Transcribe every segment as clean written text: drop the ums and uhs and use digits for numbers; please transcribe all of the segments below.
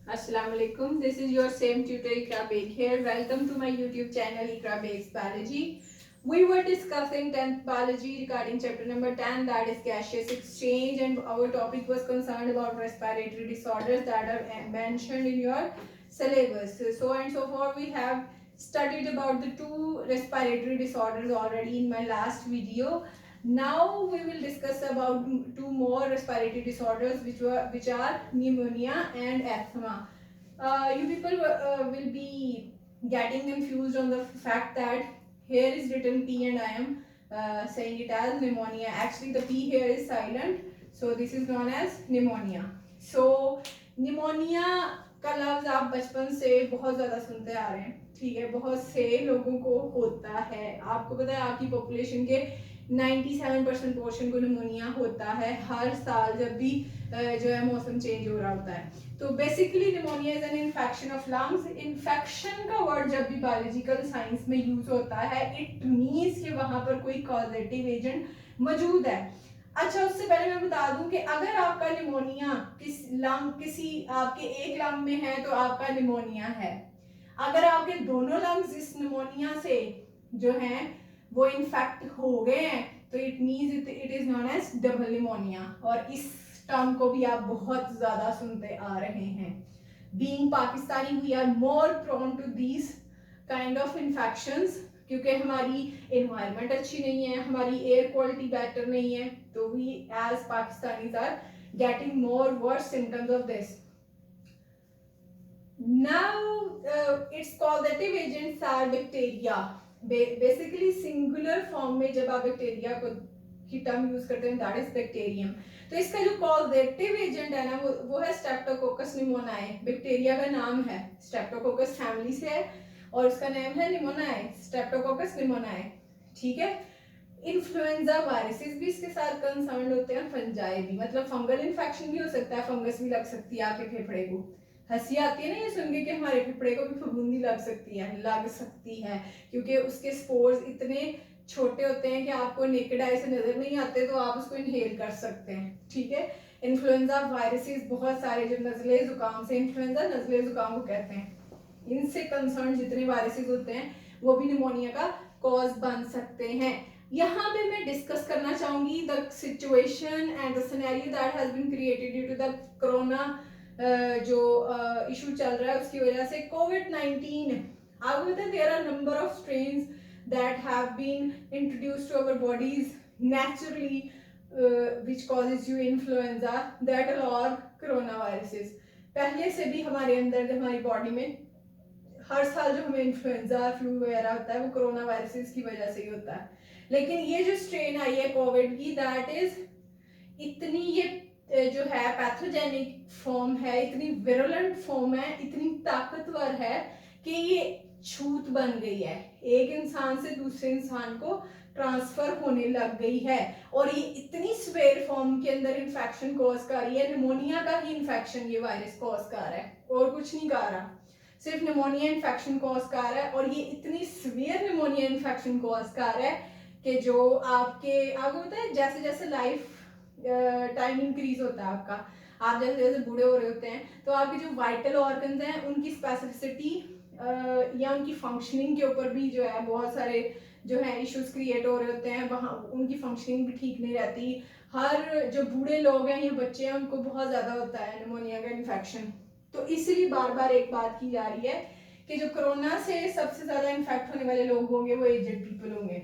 Assalamu alaikum. This is your same tutor Ikra Beg here. Welcome to my YouTube channel Ikra Beg's Biology. We were discussing 10th biology regarding chapter number 10, that is gaseous exchange, and our topic was concerned about respiratory disorders that are mentioned in your syllabus. So and so forth we have studied about the two respiratory disorders already in my last video. Now we will discuss about two more respiratory disorders which are pneumonia and asthma. You people will be getting confused on the fact that here is written P and I am saying it as pneumonia. Actually the P here is silent, so this is known as pneumonia. So pneumonia का लफ्ज आप बचपन से बहुत ज़्यादा सुनते आ रहे हैं, ठीक है। बहुत से लोगों को होता है, आपको पता है आपकी पॉपुलेशन के 97% पोर्शन को निमोनिया होता है हर साल जब भी जो है मौसम चेंज हो रहा होता है। तो basically pneumonia is an infection of lungs. Infection का वर्ड जब भी बायोलॉजिकल साइंस में यूज होता है इट मीन्स कि वहां पर कोई कॉजेटिव एजेंट मौजूद है। अच्छा, उससे पहले मैं बता दूं कि अगर आपका निमोनिया किसी आपके एक लंग में है तो आपका निमोनिया है। अगर आपके दोनों लंग्स इस निमोनिया से जो हैं वो इन्फेक्ट हो गए हैं तो it means it is known as double pneumonia. और इस टर्म को भी आप बहुत ज्यादा सुनते आ रहे हैं। Being Pakistani we are more prone to these kind of infections, क्योंकि हमारी एनवायरनमेंट अच्छी नहीं है, हमारी एयर क्वालिटी बेटर नहीं है, तो we as Pakistanis are getting more worse symptoms of this. Now it's causative agents are bacteria. Basically singular form में जब आप बैक्टीरिया को की टर्म यूज करते हैं दैट इज बैक्टीरियम। तो इसका जो कॉजेटिव एजेंट है ना वो है स्ट्रेप्टोकोकस निमोनियाe। बैक्टीरिया का नाम है स्ट्रेप्टोकोकस फैमिली से है और उसका नाम है निमोनियाe, स्ट्रेप्टोकोकस निमोनियाe, ठीक है। इन्फ्लुएंजा वायरसेस भी इसके साथ कंसर्न होते हैं, फंजाई भी, मतलब फंगल इन्फेक्शन भी हो सकता है, फंगस भी लग सकती है आपके फेफड़े को। हंसी आती है ना ये सुन के कि हमारे फेफड़े को भी फफूंदी लग सकती है क्योंकि उसके स्पोर्स इतने छोटे होते हैं कि आपको नेकेड आई से नजर नहीं आते, तो आप उसको इनहेल कर सकते हैं, ठीक है। इन्फ्लुएंजा वायरसेस बहुत सारे, जो नजले जुकाम से, इन्फ्लुएंजा नजले जुकाम को कहते हैं, इनसे कंसर्न जितने वायरसेस होते हैं वो भी निमोनिया का कॉज बन सकते हैं। यहाँ पे मैं डिस्कस करना चाहूंगी the situation and the scenario that has been created due to the corona जो इशू चल रहा है उसकी वजह से कोविड-19। आपको पता है there are number of strains that have been introduced to our bodies naturally which causes you influenza that are coronaviruses। पहले से भी हमारे अंदर हमारी बॉडी में हर साल जो हमें इन्फ्लुएंजा फ्लू वगैरह होता है वो कोरोना वायरसेस की वजह से ही होता है। लेकिन ये जो स्ट्रेन आई है कोविड की दैट इज इतनी, ये जो है पैथोजेनिक फॉर्म है, इतनी विरुलेंट फॉर्म है, इतनी ताकतवर है कि ये छूत बन गई है, एक इंसान से दूसरे इंसान को ट्रांसफर होने लग गई है। और ये इतनी स्वेयर फॉर्म के अंदर इन्फेक्शन कॉज कर रही है, निमोनिया का ही इन्फेक्शन ये वायरस कॉज कर रहा है और कुछ नहीं कर रहा, सिर्फ निमोनिया इन्फेक्शन कॉज कर रहा है। और ये इतनी स्वेयर निमोनिया इन्फेक्शन कॉज कर रहा है कि जो आपको पता है जैसे जैसे लाइफ टाइम इंक्रीज होता है आपका, आप जैसे जैसे बूढ़े हो रहे होते हैं तो आपके जो वाइटल ऑर्गन्स हैं उनकी स्पेसिफिसिटी या उनकी फंक्शनिंग के ऊपर भी जो है बहुत सारे जो है इश्यूज क्रिएट हो रहे होते हैं, वहाँ उनकी फंक्शनिंग भी ठीक नहीं रहती। हर जो बूढ़े लोग हैं या बच्चे हैं उनको बहुत ज़्यादा होता है निमोनिया का इन्फेक्शन। तो इसलिए बार बार एक बात की जा रही है कि जो कोरोना से सबसे ज़्यादा इन्फेक्ट होने वाले लोग होंगे वो एजेड पीपल होंगे।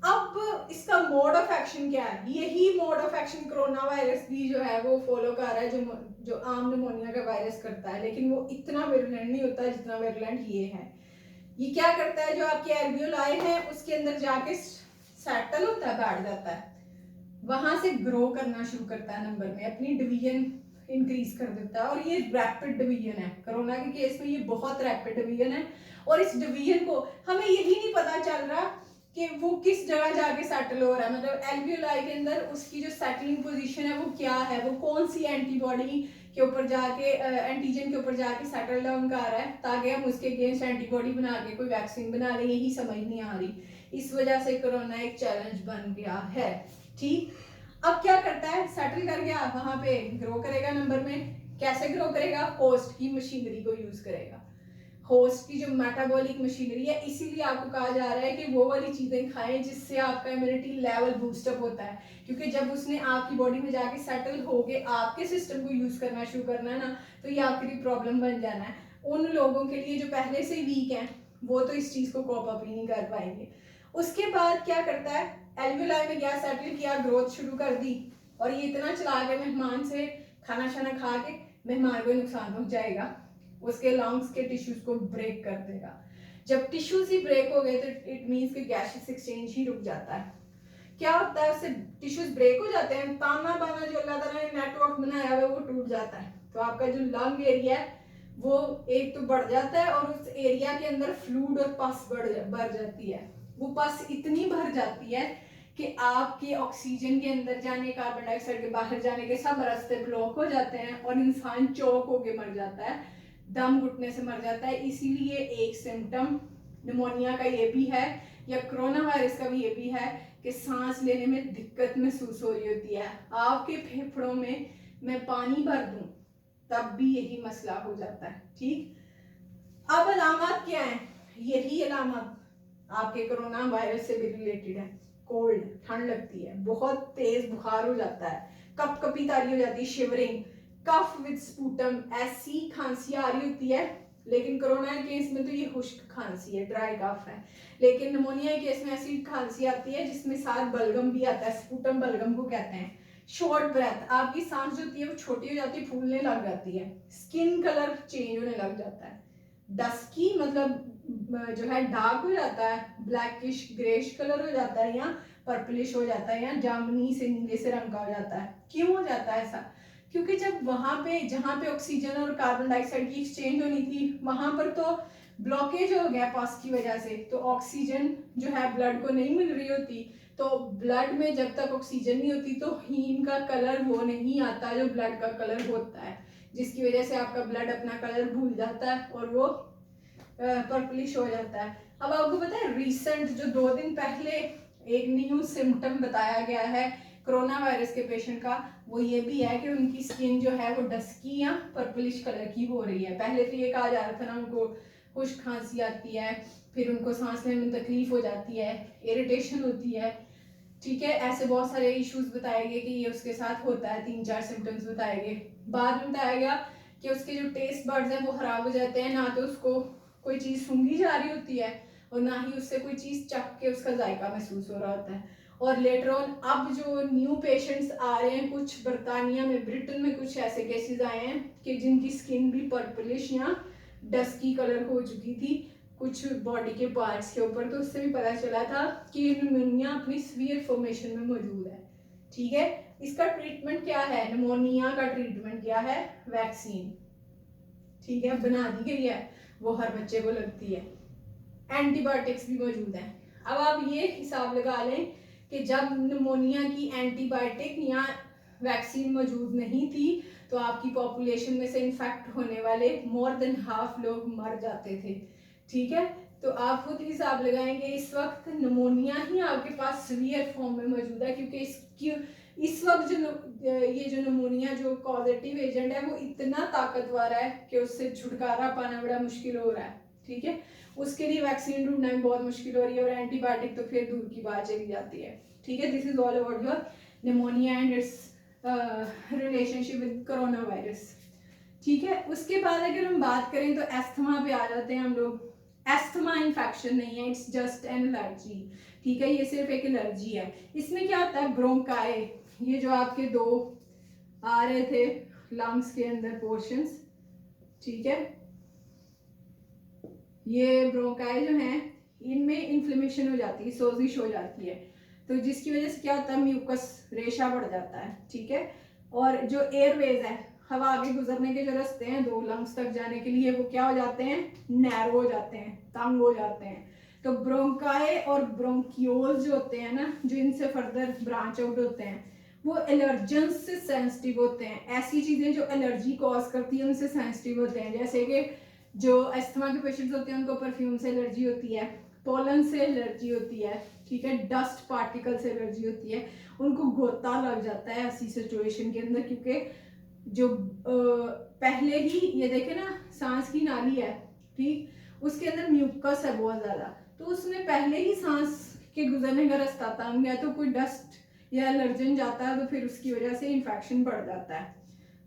अब इसका मोड ऑफ एक्शन क्या है? यही mode of action corona virus भी जो है वो फॉलो कर रहा है जो आम निमोनिया का वायरस करता है, लेकिन वो इतना विरुलेंट नहीं होता जितना विरुलेंट ये है। ये क्या करता है, जो आपके एल्वियोलाई हैं उसके अंदर जाके सेटल होता है, बैठ जाता है, वहां से ग्रो करना शुरू करता है, नंबर में अपनी डिवीजन इंक्रीज कर देता है। और ये रैपिड डिवीजन है, कोरोना के केस में ये बहुत रैपिड डिवीजन है। और इस डिवीजन को हमें यही नहीं पता चल रहा कि वो किस जगह जाके सेटल हो रहा है, मतलब एल्वियोलाई के अंदर उसकी जो सेटलिंग पोजीशन है वो क्या है, वो कौन सी एंटीबॉडी के ऊपर जाके एंटीजन के ऊपर जाके सेटल डाउन कर रहा है ताकि हम उसके अगेंस्ट एंटीबॉडी बना के कोई वैक्सीन बना लें, यही समझ नहीं आ रही। इस वजह से कोरोना एक चैलेंज बन गया है, ठीक। अब क्या करता है, सेटल कर गया, वहां पे ग्रो करेगा नंबर में, कैसे ग्रो करेगा? होस्ट की मशीनरी को यूज करेगा, होस्ट की जो मेटाबॉलिक मशीनरी है, इसीलिए आपको कहा जा रहा है कि वो वाली चीजें खाएं जिससे आपका इम्यूनिटी लेवल बूस्टअप होता है, क्योंकि जब उसने आपकी बॉडी में जाके सेटल होके आपके सिस्टम को यूज करना शुरू करना है ना, तो ये आपके लिए प्रॉब्लम बन जाना है। उन लोगों के लिए जो पहले से वीक हैं वो तो इस चीज को कॉप अप ही नहीं कर पाएंगे। उसके बाद क्या करता है, एल्वियोलाई में गया, सेटल किया, ग्रोथ शुरू कर दी, और ये इतना चला गया मेहमान से खाना शाना खा के मेहमान को नुकसान पहुंचाएगा, उसके लंग्स के टिश्यूज को ब्रेक कर देगा। जब टिश्यूज ही ब्रेक हो गए तो इट मींस कि गैसेस एक्सचेंज ही रुक जाता है। क्या होता है, उससे टिश्यूज ब्रेक हो जाते हैं, ताना बाना जो अल्लाह ताला ने नेटवर्क बनाया हुआ है वो टूट जाता है, तो आपका जो लंग एरिया है वो एक तो बढ़ जाता है, और उस एरिया के अंदर फ्लूइड और पस बढ़ जाती है। वो पस इतनी भर जाती है कि आपके ऑक्सीजन के अंदर जाने, कार्बन डाइऑक्साइड के बाहर जाने के सब रास्ते ब्लॉक हो जाते हैं, और इंसान चौक होके मर जाता है, दम घुटने से मर जाता है। इसीलिए एक सिम्टम निमोनिया का ये भी है, या कोरोना वायरस का भी ये भी है, कि सांस लेने में दिक्कत महसूस हो रही होती है। आपके फेफड़ों में मैं पानी भर दूं तब भी यही मसला हो जाता है। ठीक, अब अलामत क्या है? यही अलामत आपके कोरोना वायरस से भी रिलेटेड है। कोल्ड, ठंड लगती है, बहुत तेज बुखार हो जाता है, कपकपी तारी हो जाती है, शिवरिंग, कफ विद स्पूटम, ऐसी खांसी आ रही होती है। लेकिन कोरोना के केस में तो ये खुश्क खांसी है, ड्राई कफ है, लेकिन निमोनिया के केस में ऐसी खांसी आती है जिसमें साथ बलगम भी आता है, स्पूटम बलगम को कहते हैं। शॉर्ट ब्रेथ, आपकी सांस जो होती है वो छोटी हो जाती है, फूलने लग जाती है, स्किन कलर चेंज होने लग जाता है, डस्की मतलब जो है डार्क हो जाता है, ब्लैकिश ग्रेश कलर हो जाता है, या पर्पलिश हो जाता है, या जामुनी से नीले से रंग का हो जाता है। क्यों हो जाता है ऐसा? क्योंकि जब वहां पे जहां पे ऑक्सीजन और कार्बन डाइऑक्साइड की एक्सचेंज होनी थी वहां पर तो ब्लॉकेज हो गया पास की वजह से, तो ऑक्सीजन जो है ब्लड को नहीं मिल रही होती, तो ब्लड में जब तक ऑक्सीजन नहीं होती तो हीम का कलर वो नहीं आता जो ब्लड का कलर होता है, जिसकी वजह से आपका ब्लड अपना कलर भूल जाता है और वो पर्पलिश हो जाता है। अब आपको पता है रिसेंट जो 2 दिन पहले एक न्यू सिम्टम बताया गया है कोरोना वायरस के पेशेंट का, वो ये भी है कि उनकी स्किन जो है वो डस्की या पर्पलिश कलर की हो रही है। पहले तो ये कहा जा रहा था ना उनको खुश्क खांसी आती है, फिर उनको सांस लेने में तकलीफ हो जाती है, इरिटेशन होती है, ठीक है, ऐसे बहुत सारे इश्यूज बताए गए कि ये उसके साथ होता है, 3-4 सिम्टम्स बताए गए। बाद में बताया गया कि उसके जो टेस्ट बर्ड्स हैं वो खराब हो जाते हैं, ना तो उसको कोई चीज़ सूंघी जा रही होती है और ना ही उससे कोई चीज़ चख के उसका जायका महसूस हो रहा होता है। और लेटर ऑन अब जो न्यू पेशेंट्स आ रहे हैं, कुछ बर्तानिया में, ब्रिटेन में कुछ ऐसे केसेस आए हैं कि जिनकी स्किन भी पर्पलिश या डस्की कलर हो चुकी थी कुछ बॉडी के पार्ट्स के ऊपर, तो उससे भी पता चला था कि निमोनिया अपनी सीवियर फॉर्मेशन में मौजूद है। ठीक है, इसका ट्रीटमेंट क्या है? निमोनिया का ट्रीटमेंट क्या है? वैक्सीन, ठीक है, बना दी गई है, वो हर बच्चे को लगती है। एंटीबायोटिक्स भी मौजूद हैं। अब आप ये हिसाब लगा लें कि जब निमोनिया की एंटीबायोटिक या वैक्सीन मौजूद नहीं थी तो आपकी पॉपुलेशन में से इन्फेक्ट होने वाले मोर देन हाफ लोग मर जाते थे। ठीक है, तो आप खुद हिसाब लगाएंगे इस वक्त निमोनिया ही आपके पास सीवियर फॉर्म में मौजूद है, क्योंकि इस वक्त जो ये जो निमोनिया जो कॉजेटिव एजेंट है वो इतना ताकतवर है कि उससे छुटकारा पाना बड़ा मुश्किल हो रहा है। ठीक है, उसके लिए वैक्सीन ढूंढना भी बहुत मुश्किल हो रही है, और एंटीबायोटिक तो फिर दूर की बात चली जाती है। ठीक है, this is all about your pneumonia and it's relationship with corona virus. ठीक है, उसके बाद अगर हम बात करें तो एस्थमा पे आ जाते हैं हम लोग। एस्थमा इन्फेक्शन नहीं है, इट्स जस्ट एन एलर्जी। ठीक है, ये सिर्फ एक एलर्जी है। इसमें क्या होता है, ब्रोंकाई, ये जो आपके 2 आ रहे थे लंग्स के अंदर पोर्शंस, ठीक है, ये ब्रोंकाई जो है इनमें इन्फ्लेमेशन हो जाती है, सोजिश हो जाती है, तो जिसकी वजह से क्या होता है, म्यूकस रेशा बढ़ जाता है। ठीक है, और जो एयरवेज है, हवा आगे गुजरने के जो रास्ते हैं 2 लंग्स तक जाने के लिए, वो क्या हो जाते हैं, नैरो हो जाते हैं, तंग हो जाते हैं। तो ब्रोंकाई और ब्रोंकियोल जो होते हैं ना, जो इनसे फर्दर ब्रांच आउट होते हैं, वो एलर्जेंस से सेंसिटिव होते हैं। ऐसी चीजें जो एलर्जी कॉज करती है उनसे सेंसिटिव होते हैं, जैसे कि जो अस्थमा के पेशेंट्स होते हैं उनको परफ्यूम से एलर्जी होती है, पोलन से एलर्जी होती है, ठीक है, डस्ट पार्टिकल से एलर्जी होती है, उनको गोता लग जाता है ऐसी सिचुएशन के अंदर, क्योंकि जो पहले ही ये देखे ना सांस की नाली है, ठीक, उसके अंदर म्यूकस है बहुत ज़्यादा, तो उसमें पहले ही सांस के गुजरने का रास्ता तंग है, तो कोई डस्ट या एलर्जन जाता है तो फिर उसकी वजह से इन्फेक्शन बढ़ जाता है,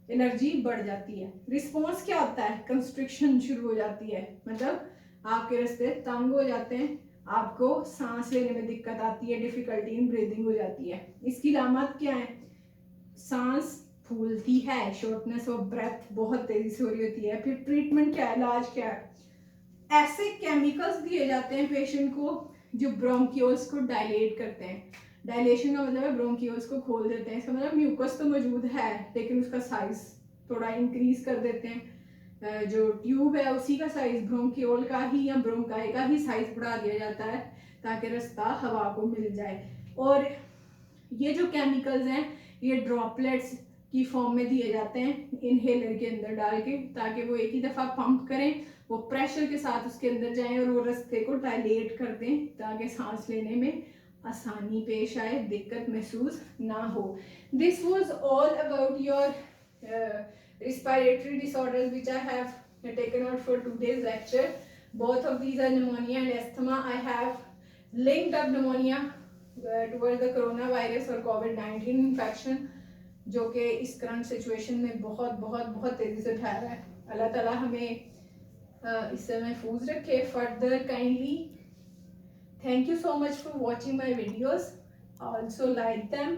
एनर्जी बढ़ जाती है। रिस्पॉन्स क्या होता है, कंस्ट्रिक्शन शुरू हो जाती है, मतलब आपके रास्ते तंग हो जाते हैं, आपको सांस लेने में दिक्कत आती है, डिफिकल्टी इन ब्रीदिंग हो जाती है। इसकी अलामत क्या है, सांस फूलती है, शॉर्टनेस ऑफ ब्रेथ बहुत तेजी से हो रही होती है। फिर ट्रीटमेंट क्या है, इलाज क्या है, ऐसे केमिकल्स दिए जाते हैं पेशेंट को जो ब्रोंकियोल्स को डायलेट करते हैं। डायलेशन का मतलब है ब्रोंकियोल्स को खोल देते हैं, इसका मतलब म्यूकस तो मौजूद है लेकिन उसका साइज थोड़ा इंक्रीज कर देते हैं। जो ट्यूब है उसी का साइज ब्रोंकियोल का ही या ब्रोंकाई का ही साइज बढ़ा दिया जाता है ताकि रास्ता हवा को मिल जाए। और ये जो केमिकल्स हैं ये ड्रॉपलेट्स की फॉर्म में दिए जाते हैं इनहेलर के अंदर डाल के, ताकि वो एक ही दफ़ा पंप करें, वो प्रेशर के साथ उसके अंदर जाएं और वो रास्ते को डायलेट कर दें ताकि सांस लेने में आसानी पेश आए, दिक्कत महसूस ना हो। This was all about your respiratory disorders which I have taken out for today's lecture. Both of these are pneumonia and asthma. I have linked up pneumonia towards the coronavirus और COVID-19 infection जो कि इस current situation में बहुत बहुत बहुत तेज़ी से फैल रहा है। अल्लाह ताला हमें इससे महफूज रखे। Further kindly thank you so much for watching my videos. Also like them,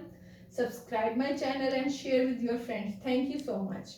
subscribe my channel and share with your friends. Thank you so much.